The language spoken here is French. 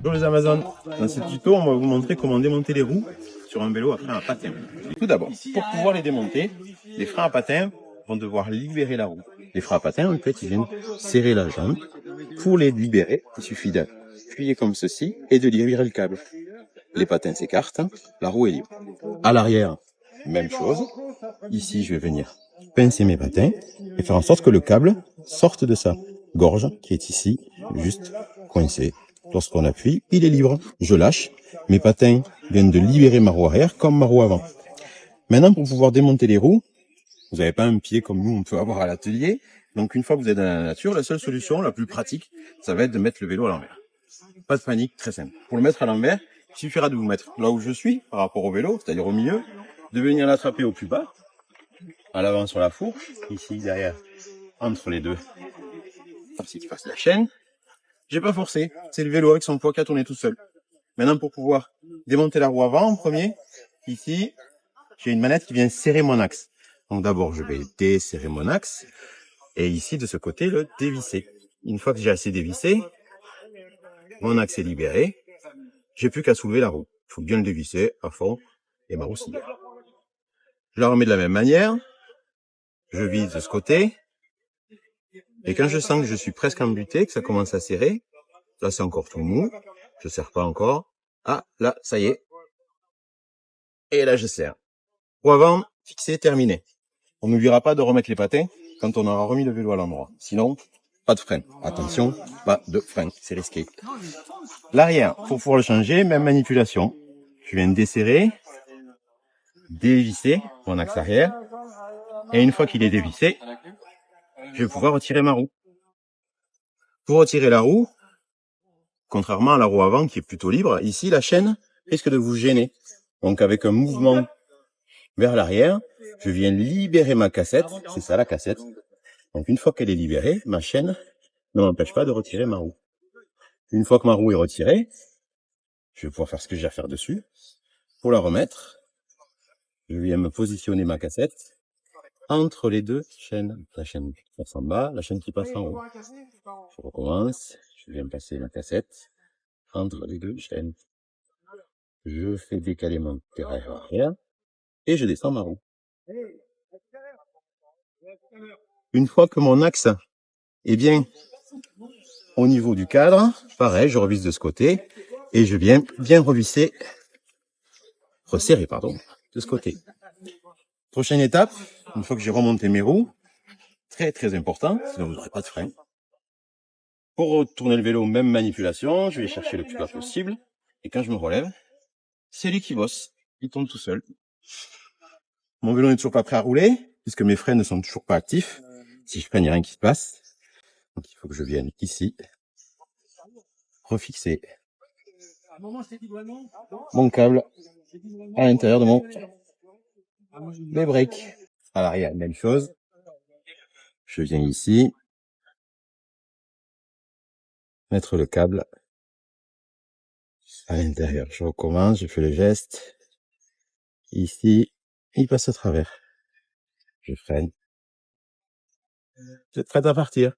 Bonjour les Amazones, dans ce tuto on va vous montrer comment démonter les roues sur un vélo à frein à patin. Tout d'abord, pour pouvoir les démonter, les freins à patin vont devoir libérer la roue. Les freins à patin en fait ils viennent serrer la jambe. Pour les libérer, il suffit d'appuyer comme ceci et de libérer le câble. Les patins s'écartent, la roue est libre. À l'arrière, même chose. Ici je vais venir pincer mes patins et faire en sorte que le câble sorte de sa gorge qui est ici, juste coincé. Lorsqu'on appuie, il est libre. Je lâche. Mes patins viennent de libérer ma roue arrière comme ma roue avant. Maintenant, pour pouvoir démonter les roues, vous n'avez pas un pied comme nous, on peut avoir à l'atelier. Donc, une fois que vous êtes dans la nature, la seule solution, la plus pratique, ça va être de mettre le vélo à l'envers. Pas de panique, très simple. Pour le mettre à l'envers, il suffira de vous mettre là où je suis, par rapport au vélo, c'est-à-dire au milieu, de venir l'attraper au plus bas, à l'avant sur la fourche, ici, derrière, entre les deux, ainsi qu'il fasse la chaîne. J'ai pas forcé, c'est le vélo avec son poids qui a tourné tout seul. Maintenant, pour pouvoir démonter la roue avant en premier, ici, j'ai une manette qui vient serrer mon axe. Donc d'abord, je vais desserrer mon axe et ici, de ce côté, le dévisser. Une fois que j'ai assez dévissé, mon axe est libéré. J'ai plus qu'à soulever la roue. Il faut bien le dévisser à fond et ma roue s'y libère. Je la remets de la même manière. Je vise de ce côté. Et quand je sens que je suis presque embuté, que ça commence à serrer, là c'est encore tout mou, je serre pas encore. Ah, là, ça y est. Et là, je serre. Roue avant, fixé, terminé. On n'oubliera pas de remettre les patins quand on aura remis le vélo à l'endroit. Sinon, pas de frein. Attention, pas de frein, c'est risqué. L'arrière, pour pouvoir le changer, même manipulation. Je viens de desserrer, dévisser mon axe arrière. Et une fois qu'il est dévissé, je vais pouvoir retirer ma roue. Pour retirer la roue, contrairement à la roue avant qui est plutôt libre, ici la chaîne risque de vous gêner. Donc avec un mouvement vers l'arrière, je viens libérer ma cassette, c'est ça la cassette. Donc une fois qu'elle est libérée, ma chaîne ne m'empêche pas de retirer ma roue. Une fois que ma roue est retirée, je vais pouvoir faire ce que j'ai à faire dessus. Pour la remettre, je viens me positionner ma cassette entre les deux chaînes. La chaîne qui passe en bas, la chaîne qui passe en haut. Je recommence, je viens passer ma cassette entre les deux chaînes. Je fais décaler mon terrain arrière et je descends ma roue. Une fois que mon axe est bien au niveau du cadre, pareil, je revisse de ce côté et je viens bien resserrer, de ce côté. Prochaine étape, une fois que j'ai remonté mes roues, très important, sinon vous n'aurez pas de frein. Pour retourner le vélo, même manipulation, je vais chercher le plus bas possible et quand je me relève, c'est lui qui bosse, il tombe tout seul. Mon vélo n'est toujours pas prêt à rouler puisque mes freins ne sont toujours pas actifs. Si je freine, il n'y a rien qui se passe. Donc il faut que je vienne ici, refixer mon câble à l'intérieur de mon break. À l'arrière, même chose. Je viens ici, mettre le câble à l'intérieur. Je recommence, je fais le geste. Ici, il passe au travers. Je freine. Vous êtes prêt à partir?